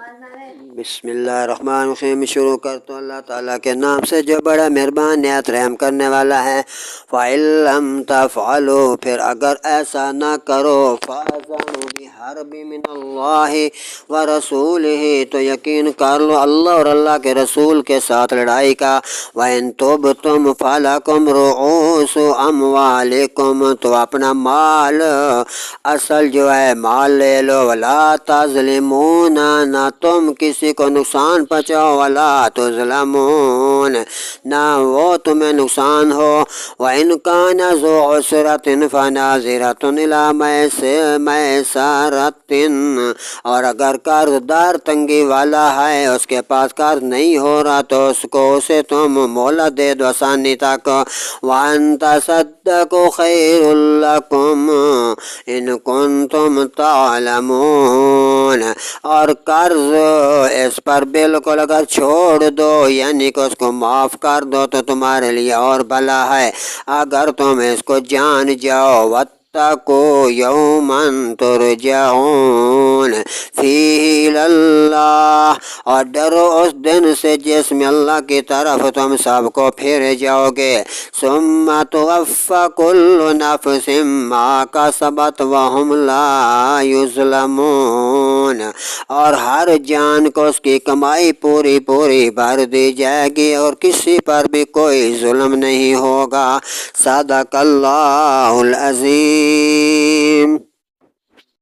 بسم اللہ الرحمن الرحیم۔ شروع کرتا ہوں اللہ تعالیٰ کے نام سے جو بڑا مہربان نہایت رحم کرنے والا ہے۔ فَإِن لَّمْ تَفْعَلُوا، پھر اگر ایسا نہ کرو، فَأَذَنُوا بِحَرْبٍ مِّنَ اللَّهِ وَرَسُولِهِ، تو یقین کر لو اللہ اور اللہ کے رسول کے ساتھ لڑائی کا۔ وَإِن تُبْتُمْ فَلَكُمْ رُءُوسُ أَمْوَالِكُمْ، تو اپنا مال اصل جو ہے مال لے لو۔ وَلَا تَظْلِمُونَ، نہ تم کسی کو نقصان پہنچاؤ۔ وَلَا تُظْلَمُونَ، نہ وہ تمہیں نقصان ہو۔ وَإِنْ كَانَ ذُو عُسْرَةٍ فَنَاظِرَةٌ إِلَىٰ مَيْسَرَةٍ، اور اگر قرض دار تنگی والا ہے، اس کے پاس قرض نہیں ہو رہا، تو اسے تم مہلت دے دو آسانی تک۔ وَأَن تَصَدَّقُوا خَيْرٌ لَّكُمْ إِن كُنتُمْ تَعْلَمُونَ، اور قرض اس پر بالکل اگر چھوڑ دو، یعنی کہ اس کو معاف کر دو، تو تمہارے لیے اور بھلا ہے اگر تم اس کو جان جاؤ۔ وَاتَّقُوا يَوْمًا تُرْجَعُونَ فِيهِ إِلَى اللَّهِ، اور ڈرو اس دن سے جس میں اللہ کی طرف تم سب کو پھر جاؤ گے۔ ثُمَّ تُوَفَّىٰ كُلُّ نَفْسٍ مَّا كَسَبَتْ وَهُمْ لَا يُظْلَمُونَ، اور ہر جان کو اس کی کمائی پوری بھر دی جائے گی، اور کسی پر بھی کوئی ظلم نہیں ہوگا۔ صدق اللہ العظیم۔